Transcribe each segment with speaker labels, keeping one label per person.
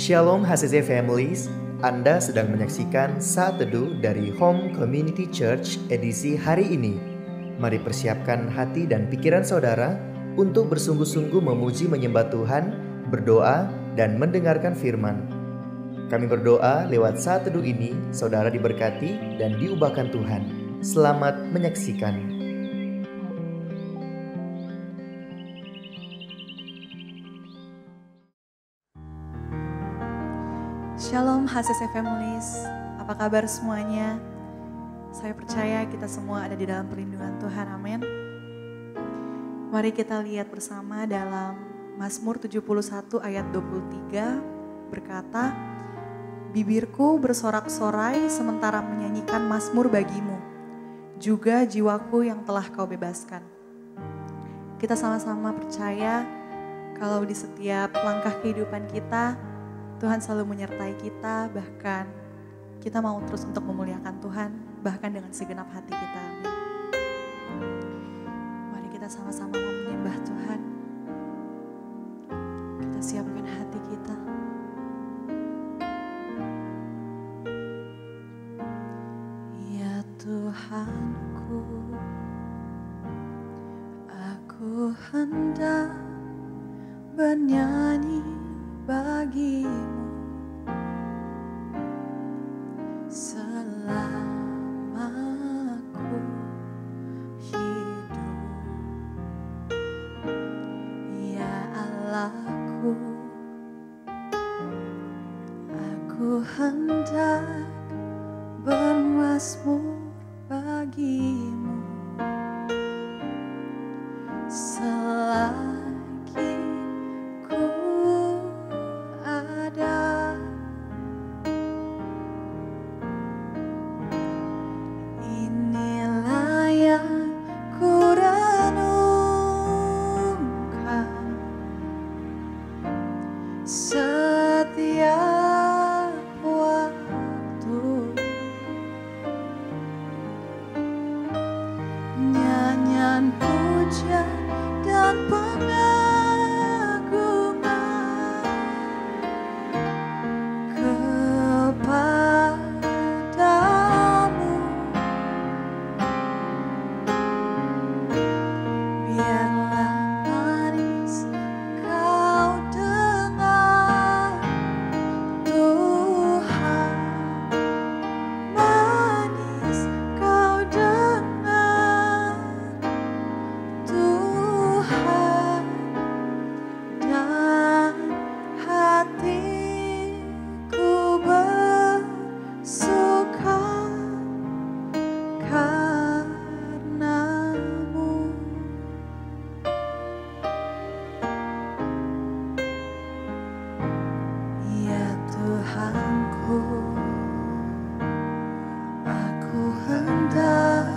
Speaker 1: Shalom HCC Families, Anda sedang menyaksikan Saat Teduh dari Home Community Church edisi hari ini. Mari persiapkan hati dan pikiran saudara untuk bersungguh-sungguh memuji menyembah Tuhan, berdoa, dan mendengarkan firman. Kami berdoa lewat Saat Teduh ini, saudara diberkati dan diubahkan Tuhan. Selamat menyaksikan.
Speaker 2: Shalom HCC Families, apa kabar semuanya? Saya percaya kita semua ada di dalam perlindungan Tuhan, amin. Mari kita lihat bersama dalam Mazmur 71 ayat 23 berkata, bibirku bersorak-sorai sementara menyanyikan mazmur bagimu, juga jiwaku yang telah kau bebaskan. Kita sama-sama percaya kalau di setiap langkah kehidupan kita, Tuhan selalu menyertai kita, bahkan kita mau terus untuk memuliakan Tuhan, bahkan dengan segenap hati kita. Amin. Mari kita sama-sama menyembah Tuhan. Kita siapkan hati kita. Ya Tuhanku, aku hendak bernyanyi bagimu selama aku hidup, ya Allahku, aku hendak bermazmur bagimu selagi ku ada. Inilah yang ku renungkan setiap waktu, nyanyian puja dan pengagungan kepadamu. Biarlah manis kau dengar, Tuhan, manis kau dengar, Tuhan, dan hatiku bersuka karenamu. Ya Tuhanku, aku hendak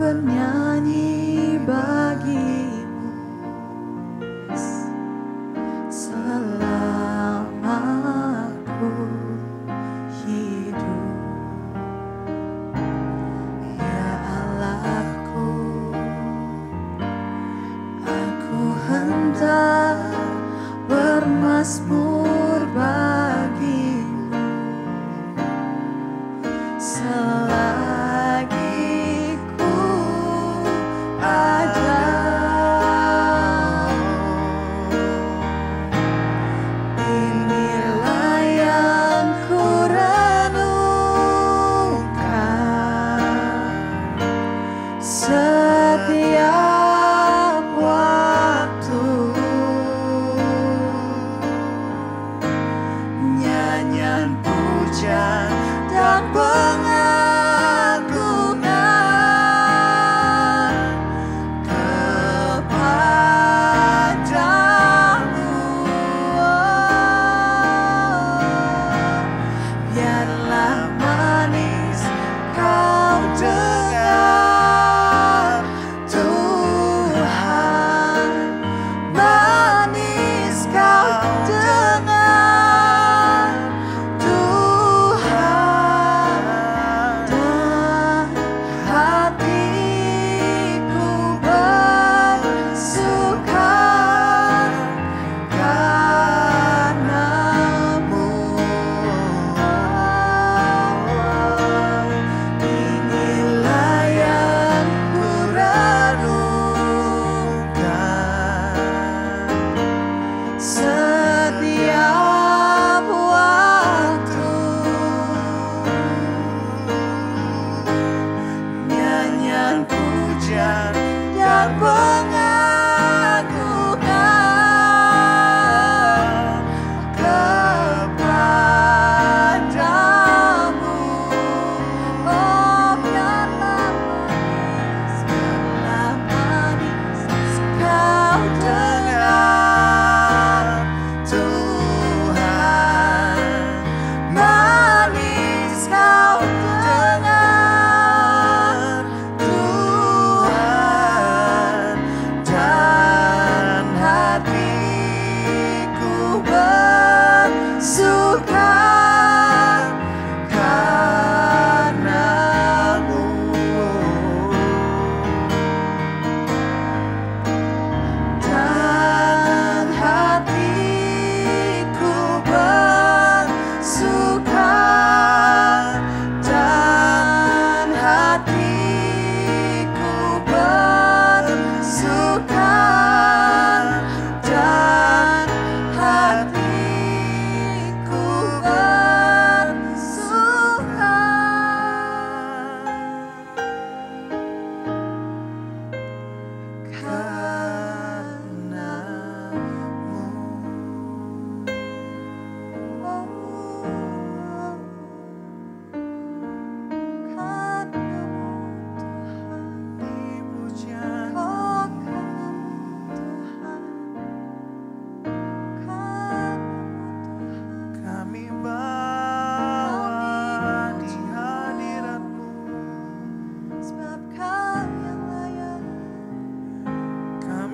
Speaker 2: bernyanyi bagimu selama aku hidup, ya Allahku, aku hendak bermazmur bagimu selagi ku ada. Inilah yang ku renungkan setiap waktu,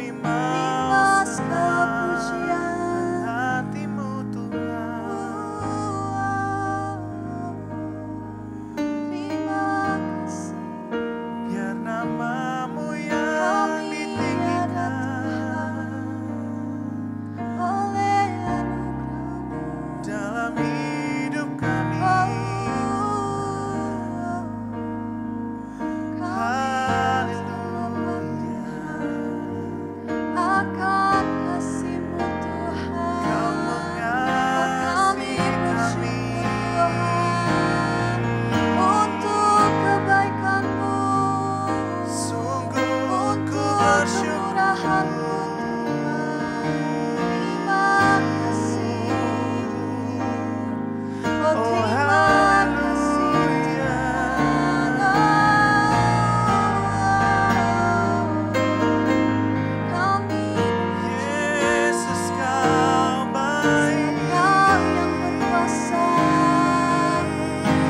Speaker 3: Kami mau
Speaker 2: segala pujian.
Speaker 3: hatimu Tuhan.
Speaker 2: Terima kasih.
Speaker 3: Biar namamu yang
Speaker 2: Kami
Speaker 3: ditinggikan
Speaker 2: oleh anugerah-Mu.
Speaker 3: dalam hidup kami.
Speaker 2: Akan kasih-Mu Tuhan,
Speaker 3: Kau
Speaker 2: kami
Speaker 3: mengasihi
Speaker 2: bersyukur
Speaker 3: kami.
Speaker 2: Tuhan untuk kebaikan-Mu,
Speaker 3: Sungguh ku
Speaker 2: untuk
Speaker 3: bersyukur.
Speaker 2: kemurahan-Mu Tuhan. Terima kasih, oh terima kasih Tuhan. Kami
Speaker 3: Yesus kau baik.
Speaker 2: Kau yang berkuasa,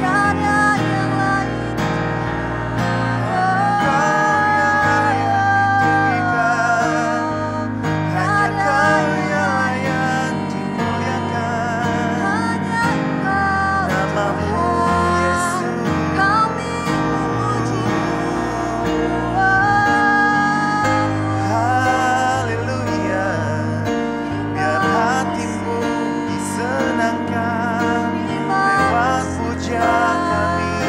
Speaker 2: tiada yang lain.
Speaker 3: Hanya Kau yang layak dimuliakan.
Speaker 2: Hanya Engkau
Speaker 3: Namamu
Speaker 2: Tuhan,
Speaker 3: Yesus.
Speaker 2: kami memuji-Mu.
Speaker 3: Haleluya. Biar hatimu disenangkan lewat puja kami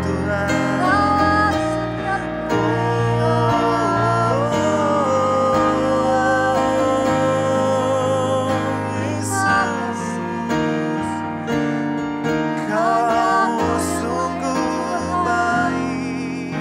Speaker 3: Tuhan.
Speaker 2: Lawat setiap
Speaker 3: Yesus, Kau sungguh baik.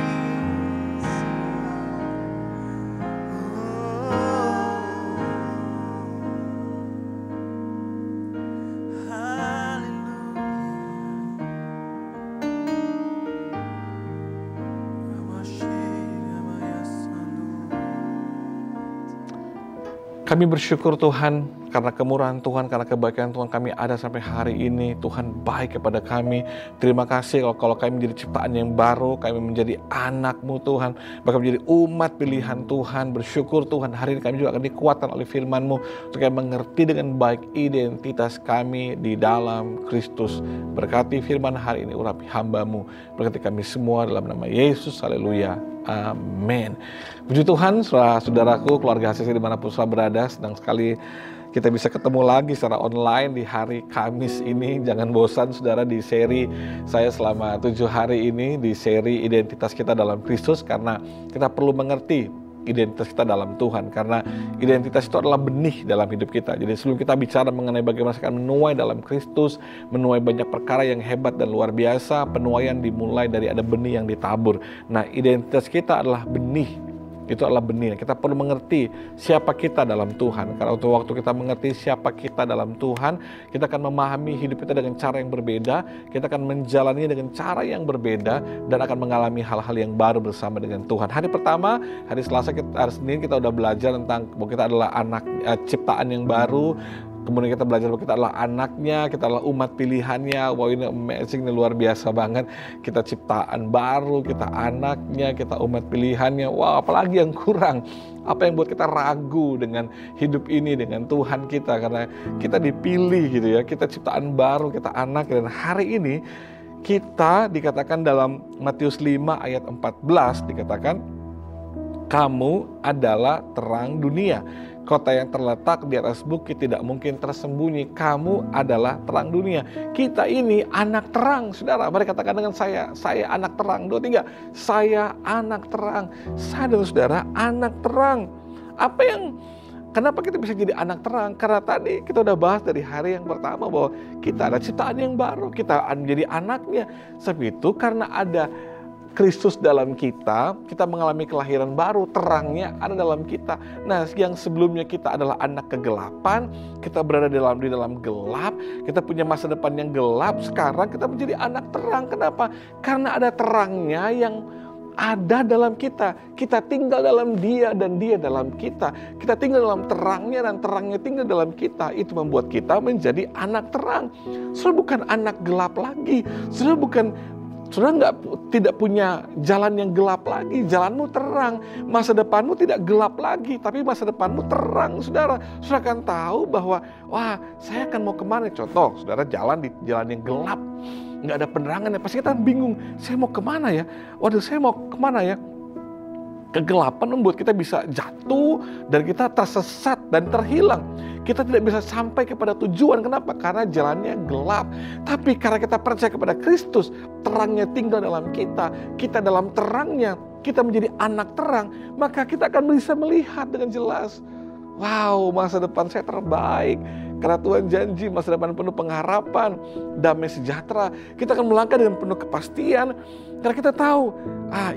Speaker 4: Kami bersyukur Tuhan karena kemurahan Tuhan, karena kebaikan Tuhan kami ada sampai hari ini. Tuhan baik kepada kami. Terima kasih kalau kami menjadi ciptaan yang baru, kami menjadi anak-Mu Tuhan, bahkan menjadi umat pilihan Tuhan. Bersyukur Tuhan, hari ini kami juga akan dikuatkan oleh firman-Mu untuk kami mengerti dengan baik identitas kami di dalam Kristus. Berkati firman hari ini, urapi hamba-Mu. Berkati kami semua dalam nama Yesus. Haleluya. Amin. Puji Tuhan, saudaraku, keluarga HCC dimanapun saudara berada, senang sekali kita bisa ketemu lagi secara online di hari Kamis ini. Jangan bosan saudara di seri saya selama 7 hari ini, di seri identitas kita dalam Kristus, karena kita perlu mengerti identitas kita dalam Tuhan, karena identitas itu adalah benih dalam hidup kita. Jadi sebelum kita bicara mengenai bagaimana kita menuai dalam Kristus, menuai banyak perkara yang hebat dan luar biasa, penuaian dimulai dari ada benih yang ditabur. Nah, identitas kita adalah benih. Itu adalah benih. Kita perlu mengerti siapa kita dalam Tuhan. Karena waktu kita mengerti siapa kita dalam Tuhan, kita akan memahami hidup kita dengan cara yang berbeda. Kita akan menjalani dengan cara yang berbeda dan akan mengalami hal-hal yang baru bersama dengan Tuhan. Hari pertama, hari Selasa, hari Senin kita udah belajar tentang bahwa kita adalah anak ciptaan yang baru. Kemudian kita belajar bahwa kita adalah anaknya, kita adalah umat pilihannya. Wow, ini amazing, ini luar biasa banget. Kita ciptaan baru, kita anaknya, kita umat pilihannya. Wow, apalagi yang kurang? Apa yang buat kita ragu dengan hidup ini, dengan Tuhan kita? Karena kita dipilih gitu ya, kita ciptaan baru, kita anak. Dan hari ini kita dikatakan dalam Matius 5 ayat 14 dikatakan, kamu adalah terang dunia. Kota yang terletak di atas bukit tidak mungkin tersembunyi. Kamu adalah terang dunia. Kita ini anak terang, saudara. Mari katakan dengan saya anak terang. 2, 3, saya anak terang. Saya dan saudara anak terang. Kenapa kita bisa jadi anak terang? Karena tadi kita udah bahas dari hari yang pertama bahwa kita ada ciptaan yang baru, kita menjadi anaknya. Sebab itu karena ada Kristus dalam kita mengalami kelahiran baru, terangnya ada dalam kita. Nah, yang sebelumnya kita adalah anak kegelapan, kita berada di dalam gelap, kita punya masa depan yang gelap, sekarang kita menjadi anak terang. Kenapa? Karena ada terangnya yang ada dalam kita. Kita tinggal dalam Dia dan Dia dalam kita. Kita tinggal dalam terangnya dan terangnya tinggal dalam kita. Itu membuat kita menjadi anak terang. Sudah bukan anak gelap lagi. Sudah bukan Saudara tidak punya jalan yang gelap lagi, jalanmu terang, masa depanmu tidak gelap lagi, tapi masa depanmu terang, saudara. Saudara akan tahu bahwa, wah, saya akan mau kemana? Contoh, saudara jalan di jalan yang gelap, nggak ada penerangan, ya pasti kita bingung, saya mau kemana ya? Waduh, saya mau kemana ya? Kegelapan membuat kita bisa jatuh dan kita tersesat dan terhilang. Kita tidak bisa sampai kepada tujuan. Kenapa? Karena jalannya gelap. Tapi karena kita percaya kepada Kristus, terangnya tinggal dalam kita. Kita dalam terangnya, kita menjadi anak terang. Maka kita akan bisa melihat dengan jelas. Wow, masa depan saya terbaik. Karena Tuhan janji masa depan penuh pengharapan, damai sejahtera. Kita akan melangkah dengan penuh kepastian. Karena kita tahu,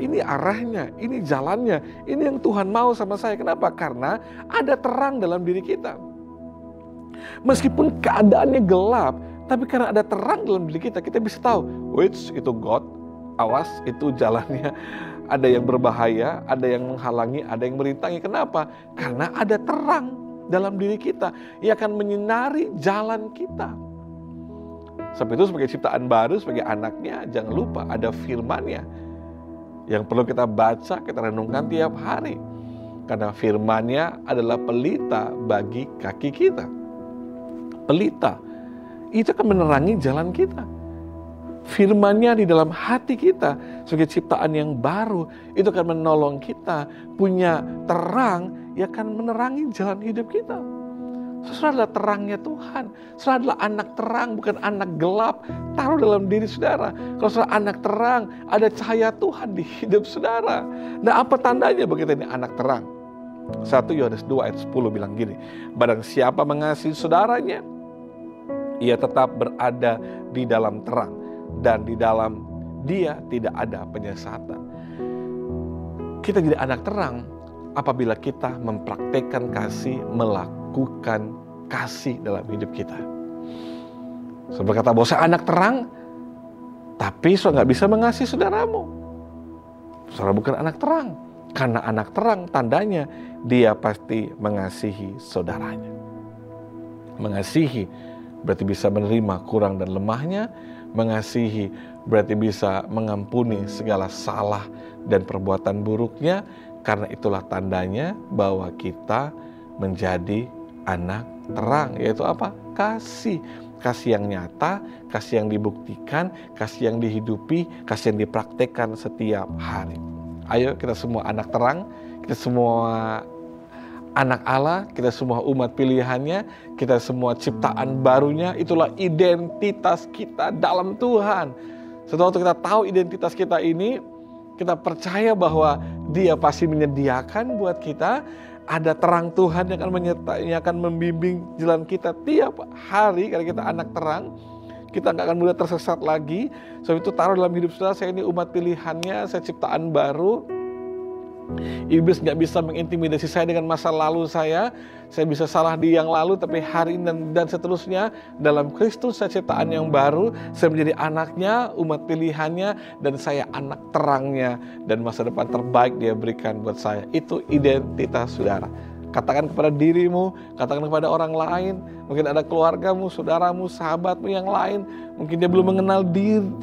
Speaker 4: ini arahnya, ini jalannya, ini yang Tuhan mau sama saya. Kenapa? Karena ada terang dalam diri kita. Meskipun keadaannya gelap, tapi karena ada terang dalam diri kita, kita bisa tahu, which itu God, awas itu jalannya. Ada yang berbahaya, ada yang menghalangi, ada yang merintangi. Kenapa? Karena ada terang dalam diri kita yang akan menyinari jalan kita. Sebab itu sebagai ciptaan baru, sebagai anaknya, jangan lupa ada firman-Nya yang perlu kita baca, kita renungkan tiap hari. Karena firman-Nya adalah pelita bagi kaki kita. Pelita itu akan menerangi jalan kita. Firman-Nya di dalam hati kita sebagai ciptaan yang baru itu akan menolong kita punya terang yang akan menerangi jalan hidup kita. Saudara adalah terangnya Tuhan. Saudara adalah anak terang, bukan anak gelap. Taruh dalam diri saudara. Kalau saudara anak terang, ada cahaya Tuhan di hidup saudara. Nah, apa tandanya bagi kita ini anak terang? 1 Yohanes 2 ayat 10 bilang gini, barang siapa mengasihi saudaranya, ia tetap berada di dalam terang, dan di dalam dia tidak ada penyesatan. Kita jadi anak terang apabila kita mempraktekkan kasih, melakukan kasih dalam hidup kita. Seperti kata bahwa saya anak terang, tapi saudara nggak bisa mengasihi saudaramu. Saudara bukan anak terang. Karena anak terang tandanya dia pasti mengasihi saudaranya. Mengasihi berarti bisa menerima kurang dan lemahnya. Mengasihi berarti bisa mengampuni segala salah dan perbuatan buruknya. Karena itulah tandanya bahwa kita menjadi anak terang. Yaitu apa? Kasih. Kasih yang nyata, kasih yang dibuktikan, kasih yang dihidupi, kasih yang dipraktekkan setiap hari. Ayo kita semua anak terang, kita semua anak Allah, kita semua umat pilihannya, kita semua ciptaan barunya. Itulah identitas kita dalam Tuhan. Setelah kita tahu identitas kita ini, kita percaya bahwa Dia pasti menyediakan buat kita. Ada terang Tuhan yang akan menyertai, yang akan membimbing jalan kita tiap hari. Karena kita anak terang, kita nggak akan mudah tersesat lagi. Sebab itu taruh dalam hidup saudara, saya ini umat pilihannya, saya ciptaan baru. Iblis nggak bisa mengintimidasi saya dengan masa lalu saya. Saya bisa salah di yang lalu, tapi hari ini dan seterusnya dalam Kristus saya ciptaan yang baru. Saya menjadi anaknya, umat pilihannya, dan saya anak terangnya. Dan masa depan terbaik Dia berikan buat saya. Itu identitas saudara. Katakan kepada dirimu, katakan kepada orang lain. Mungkin ada keluargamu, saudaramu, sahabatmu yang lain. Mungkin dia belum mengenal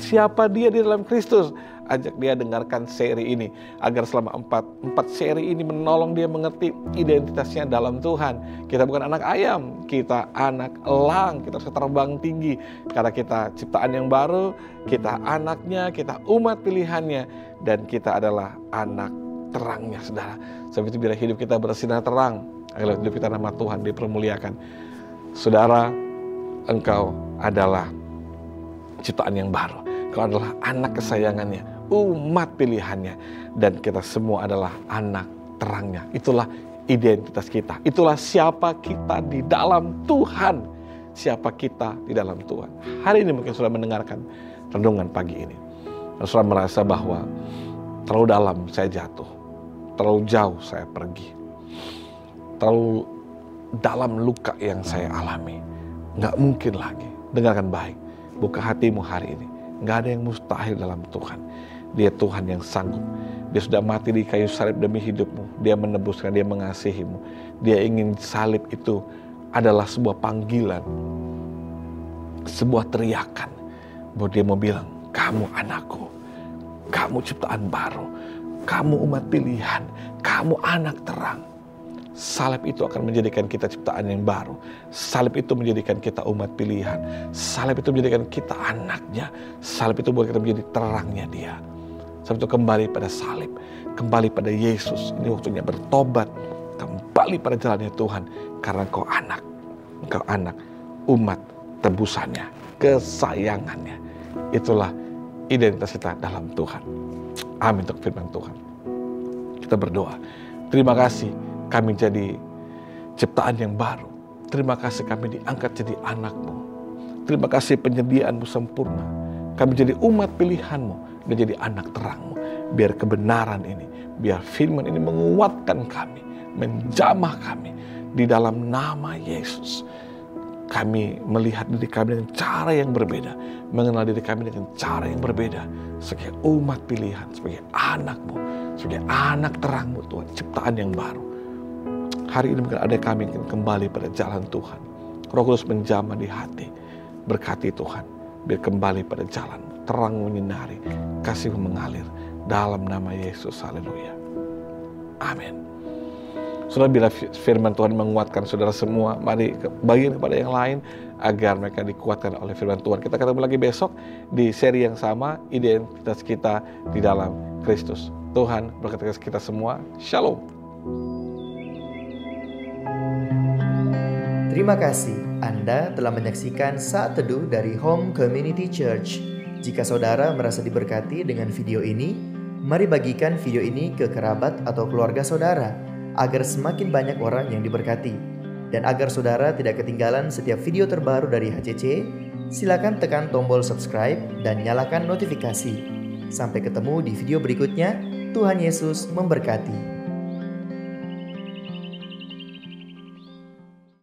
Speaker 4: siapa dia di dalam Kristus. Ajak dia dengarkan seri ini. Agar selama 4 seri ini menolong dia mengerti identitasnya dalam Tuhan. Kita bukan anak ayam, kita anak elang. Kita bisa terbang tinggi. Karena kita ciptaan yang baru, kita anaknya, kita umat pilihannya. Dan kita adalah anak terangnya, saudara. Sebab itu bila hidup kita bersinar terang, agar hidup kita nama Tuhan dipermuliakan. Saudara, engkau adalah ciptaan yang baru. Engkau adalah anak kesayangannya, umat pilihannya. Dan kita semua adalah anak terangnya. Itulah identitas kita. Itulah siapa kita di dalam Tuhan. Siapa kita di dalam Tuhan. Hari ini mungkin sudah mendengarkan renungan pagi ini. Dan sudah merasa bahwa terlalu dalam saya jatuh. Terlalu jauh saya pergi. Terlalu dalam luka yang saya alami. Nggak mungkin lagi. Dengarkan baik. Buka hatimu hari ini. Nggak ada yang mustahil dalam Tuhan. Dia Tuhan yang sanggup. Dia sudah mati di kayu salib demi hidupmu. Dia menebuskan, Dia mengasihimu. Dia ingin salib itu adalah sebuah panggilan. Sebuah teriakan. Bahwa Dia mau bilang, kamu anakku. Kamu ciptaan baru, kamu umat pilihan, kamu anak terang. Salib itu akan menjadikan kita ciptaan yang baru. Salib itu menjadikan kita umat pilihan. Salib itu menjadikan kita anaknya. Salib itu buat kita menjadi terangnya dia. Salib itu kembali pada salib, kembali pada Yesus. Ini waktunya bertobat, kembali pada jalannya Tuhan. Karena engkau anak, umat tebusannya, kesayangannya. Itulah identitas kita dalam Tuhan. Amin untuk firman Tuhan. Kita berdoa. Terima kasih kami jadi ciptaan yang baru. Terima kasih kami diangkat jadi anak-Mu. Terima kasih penyediaan-Mu sempurna. Kami jadi umat pilihan-Mu dan jadi anak terang-Mu. Biar kebenaran ini, biar firman ini menguatkan kami, menjamah kami di dalam nama Yesus. Kami melihat diri kami dengan cara yang berbeda, mengenal diri kami dengan cara yang berbeda, sebagai umat pilihan, sebagai anak-Mu, sebagai anak terang-Mu Tuhan, ciptaan yang baru. Hari ini mungkin ada kami yang kembali pada jalan Tuhan. Roh Kudus menjamah di hati, berkati Tuhan, biar kembali pada jalan, terang menyinari, kasih mengalir, dalam nama Yesus, haleluya. Amin. Saudara, bila firman Tuhan menguatkan saudara semua, mari bagikan kepada yang lain agar mereka dikuatkan oleh firman Tuhan. Kita ketemu lagi besok di seri yang sama, identitas kita di dalam Kristus. Tuhan berkati kita semua. Shalom.
Speaker 1: Terima kasih Anda telah menyaksikan Saat Teduh dari Home Community Church. Jika saudara merasa diberkati dengan video ini, mari bagikan video ini ke kerabat atau keluarga saudara, agar semakin banyak orang yang diberkati. Dan agar saudara tidak ketinggalan setiap video terbaru dari HCC, silakan tekan tombol subscribe dan nyalakan notifikasi. Sampai ketemu di video berikutnya. Tuhan Yesus memberkati.